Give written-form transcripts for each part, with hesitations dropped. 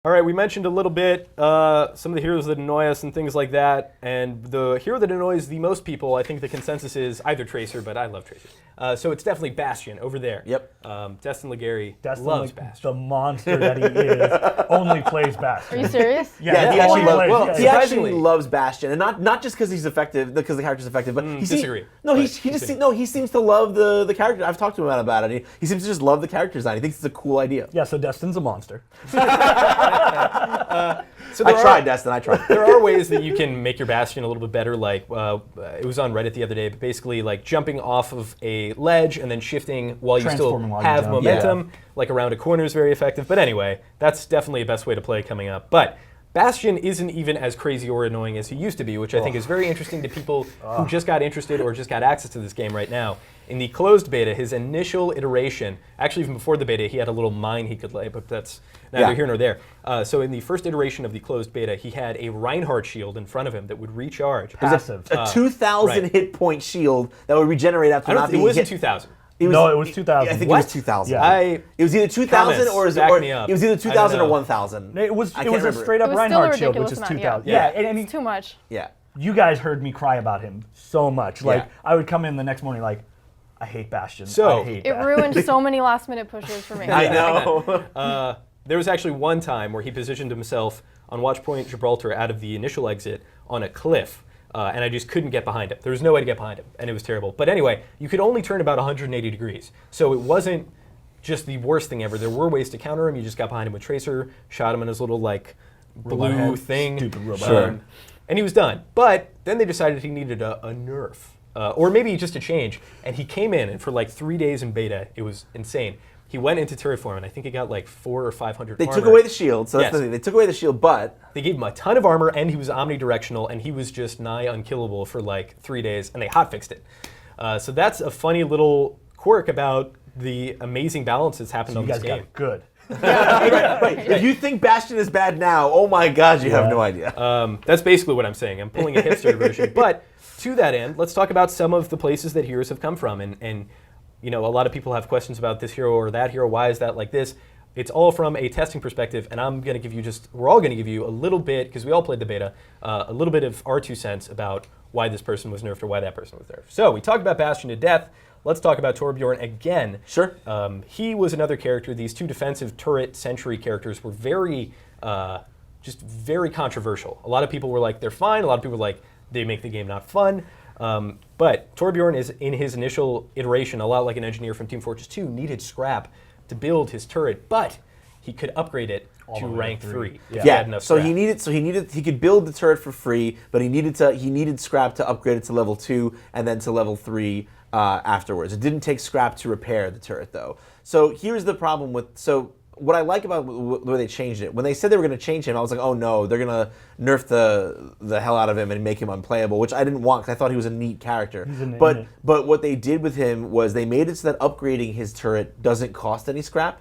All right, we mentioned a little bit some of the heroes that annoy us and things like that. And the hero that annoys the most people, I think the consensus is either Tracer, but I love Tracer. So it's definitely Bastion over there. Yep. Destin Legary Destin, loves like, Bastion. the monster that he is, only plays Bastion. Are you serious? Yeah, he actually plays. loves. Yeah, He yeah. actually Surprisingly. loves Bastion, and not just because he's effective, because the character's effective, but he disagree. he seems to love the character. I've talked to him about it. He seems to just love the character design. He thinks it's a cool idea. Yeah, so Destin's a monster. So I tried, Destin. I tried. There are ways that you can make your Bastion a little bit better. Like it was on Reddit the other day, but basically like jumping off of a ledge and then shifting while you still Transforming while you have jump. momentum, like around a corner is very effective. But anyway, that's definitely a best way to play coming up. But Bastion isn't even as crazy or annoying as he used to be, which I think is very interesting to people who just got interested or just got access to this game right now. In the closed beta, his initial iteration, actually even before the beta, he had a little mine he could lay, but that's neither here nor there. So in the first iteration of the closed beta, he had a Reinhardt shield in front of him that would recharge. Passive. A 2,000 right. hit point shield that would regenerate after not It being wasn't hit. 2,000. No, it was 2,000. I think What? it was 2,000. Yeah. It was either 2,000 or back me up. it was either I don't 2,000 or know. 1,000. It was I a can't remember. straight up It was still a Reinhardt shield, which ridiculous is amount, 2,000. yeah. and It's too much. Yeah. you guys heard me cry about him so much. Like, Yeah. I would come in the next morning like, I hate Bastion. So- I hate It Bastion. ruined so many last-minute pushes for me. I know. There was actually one time where he positioned himself on Watch Point Gibraltar out of the initial exit on a cliff, and I just couldn't get behind him. There was no way to get behind him, and it was terrible. But anyway, you could only turn about 180 degrees, so it wasn't just the worst thing ever. There were ways to counter him. You just got behind him with Tracer, shot him in his little like Robot blue head. thing, Stupid robot Sure. head. and he was done. But then they decided he needed a nerf. Or maybe just a change, and he came in, and for like 3 days in beta, it was insane. He went into turret form, and I think he got like 400 or 500 They armor. took away the shield, so that's Yes. the thing. They took away the shield, but They gave him a ton of armor, and he was omnidirectional, and he was just nigh unkillable for like 3 days, and they hotfixed it. So that's a funny little quirk about the amazing balance that's happened You on guys this got game. it good. right. If you think Bastion is bad now, oh my God, you have Yeah. no idea. That's basically what I'm saying. I'm pulling a hipster version. But to that end, let's talk about some of the places that heroes have come from. And you know, a lot of people have questions about this hero or that hero. Why is that like this? It's all from a testing perspective, and I'm going to give you we're all going to give you a little bit, because we all played the beta, a little bit of our 2 cents about why this person was nerfed or why that person was nerfed. So we talked about Bastion to death. Let's talk about Torbjorn again. Sure. He was another character. These 2 defensive turret sentry characters were very, just very controversial. A lot of people were like, they're fine. A lot of people were like, they make the game not fun. But Torbjorn is, in his initial iteration, a lot like an engineer from Team Fortress 2, needed scrap to build his turret, but he could upgrade it All to the way to rank 3. 3. Yeah. if he had enough So scrap. he could build the turret for free, but he needed scrap to upgrade it to level 2 and then to level 3 afterwards. It didn't take scrap to repair the turret though. So here's the problem what I like about the way they changed it, when they said they were going to change him, I was like, oh no, they're going to nerf the hell out of him and make him unplayable, which I didn't want because I thought he was a neat character. But what they did with him was they made it so that upgrading his turret doesn't cost any scrap,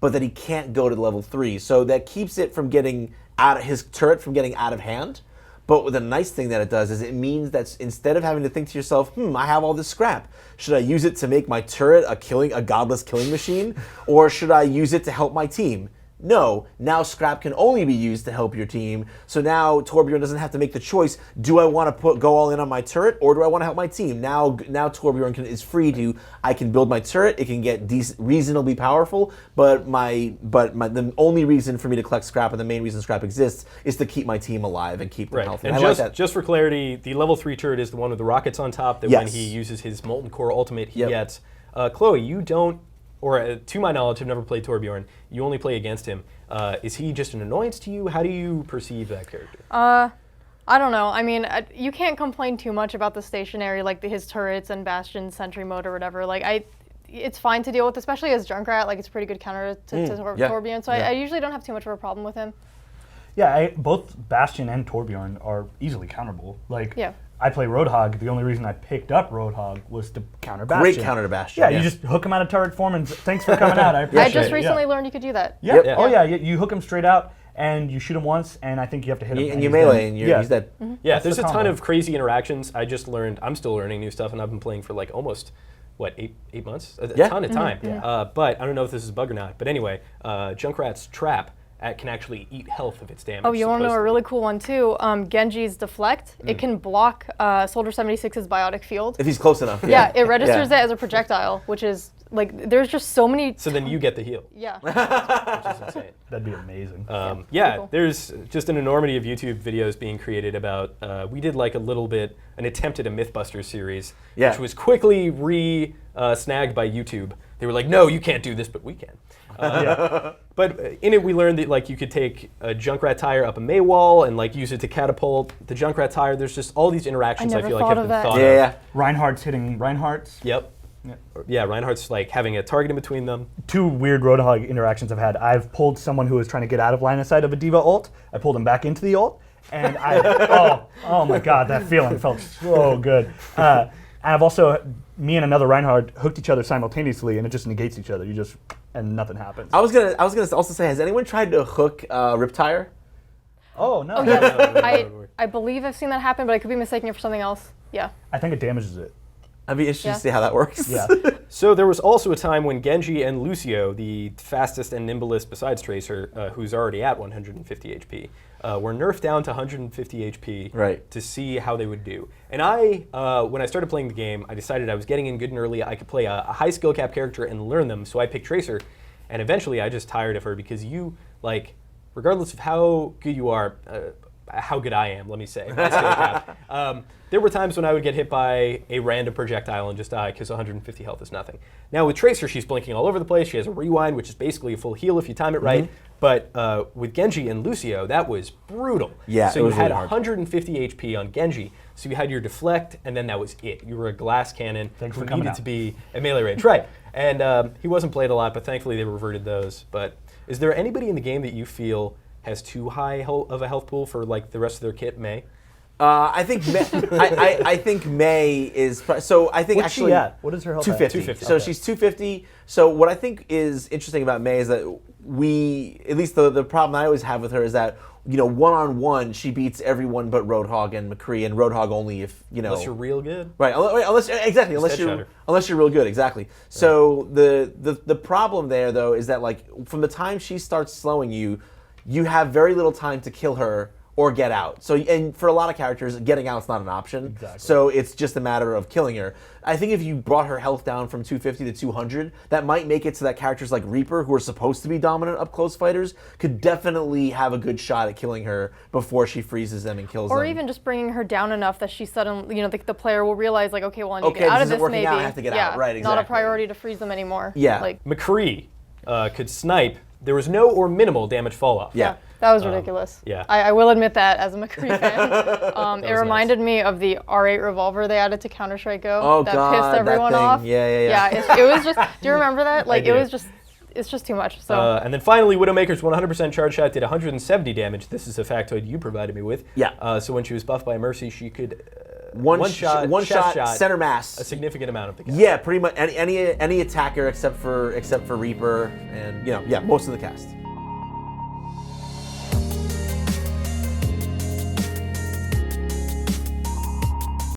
but that he can't go to level 3. So that keeps it from getting his turret from getting out of hand. But the nice thing that it does is it means that instead of having to think to yourself, I have all this scrap. Should I use it to make my turret a godless killing machine? Or should I use it to help my team? No, now scrap can only be used to help your team. So now Torbjorn doesn't have to make the choice, do I want to go all in on my turret or do I want to help my team? Now Torbjorn is free to, I can build my turret, it can get reasonably powerful, but the only reason for me to collect scrap and the main reason scrap exists is to keep my team alive and keep them healthy. And I like that. just for clarity, the level 3 turret is the one with the rockets on top that when he uses his Molten Core ultimate, he gets. Chloe, you don't, or to my knowledge, have never played Torbjorn. You only play against him. Is he just an annoyance to you? How do you perceive that character? I don't know. I mean, you can't complain too much about the stationary, like his turrets and Bastion sentry mode or whatever. Like it's fine to deal with, especially as Junkrat. Like it's a pretty good counter to Torbjorn. So I usually don't have too much of a problem with him. Yeah, both Bastion and Torbjorn are easily counterable. Like, I play Roadhog. The only reason I picked up Roadhog was to counter Bastion. Great counter to Bastion. Yeah, you just hook him out of turret form and thanks for coming out. I appreciate it. I just recently learned you could do that. Yeah. Oh yeah, you hook him straight out and you shoot him once, and I think you have to hit him. And you melee, and he's dead. Yeah, there's a ton of crazy interactions. I just learned. I'm still learning new stuff, and I've been playing for like almost. What, eight months? A ton of time. But I don't know if this is a bug or not. But anyway, Junkrat's trap can actually eat health of its damage. Oh, you want to know a really cool one too? Genji's Deflect. It can block Soldier 76's biotic field. If he's close enough. Yeah, it registers it as a projectile, which is like there's just so many. So then you get the heal. Yeah. Which is insane. That'd be amazing. Yeah, cool. there's just an enormity of YouTube videos being created about. We did like an attempt at a MythBusters series, which was quickly snagged by YouTube. They were like, no, you can't do this, but we can. But in it, we learned that like you could take a Junkrat tire up a May wall and like use it to catapult the Junkrat tire. There's just all these interactions I feel like have been thought of. Yeah. Reinhardt's hitting Reinhardt's. Yep. Yeah, Reinhardt's like having a target in between them. 2 weird Roadhog interactions I've had. I've pulled someone who was trying to get out of line of sight of a D.Va ult. I pulled him back into the ult, and oh my god, that feeling felt so good. And I've also, me and another Reinhardt hooked each other simultaneously, and it just negates each other. And nothing happens. I was gonna also say, has anyone tried to hook Riptire? Oh no. Oh yes, I believe I've seen that happen, but I could be mistaking it for something else. Yeah. I think it damages it. I'd be interested to see how that works. Yeah. So there was also a time when Genji and Lucio, the fastest and nimblest besides Tracer, who's already at 150 HP, were nerfed down to 150 HP to see how they would do. And when I started playing the game, I decided I was getting in good and early. I could play a high skill cap character and learn them, so I picked Tracer. And eventually I just tired of her because you, like, regardless of how good you are, how good I am, let me say, my skill cap, there were times when I would get hit by a random projectile and just die because 150 health is nothing. Now with Tracer, she's blinking all over the place. She has a rewind, which is basically a full heal if you time it right. But with Genji and Lucio, that was brutal. Yeah, so it was you had really hard. 150 HP on Genji. So you had your deflect, and then that was it. You were a glass cannon who needed to be at melee range. Right. And he wasn't played a lot, but thankfully they reverted those. But is there anybody in the game that you feel has too high of a health pool for like the rest of their kit, May? I think I think May is so. I think What's actually she at? What is her health? 250. 250. So Okay. she's 250. So what I think is interesting about May is that at least the problem I always have with her is that one-on-one she beats everyone but Roadhog and McCree, and Roadhog only if Unless you're real good. Right. Unless you're real good. Exactly. Right. So the problem there though is that like from the time she starts slowing you, you have very little time to kill her or get out. So, and for a lot of characters, getting out's not an option. Exactly. So it's just a matter of killing her. I think if you brought her health down from 250 to 200, that might make it so that characters like Reaper, who are supposed to be dominant up-close fighters, could definitely have a good shot at killing her before she freezes them and kills them. Or even just bringing her down enough that she suddenly, the player will realize, like, okay, well, I need to get out of this, maybe. Out, I have to get out. Right, exactly. Not a priority to freeze them anymore. Yeah. Like, McCree could snipe. There was no or minimal damage fall off. Yeah. That was ridiculous. Yeah. I will admit that as a McCree fan. It reminded me of the R8 revolver they added to Counter-Strike Go. Oh, that God, pissed everyone that thing. off. Yeah. It was just, do you remember that? Like, it's just too much. So. And then finally, Widowmaker's 100% charge shot did 170 damage. This is a factoid you provided me with. Yeah. So when she was buffed by Mercy, she could one shot center mass a significant amount of the cast. Yeah, pretty much any attacker except for Reaper and most of the cast.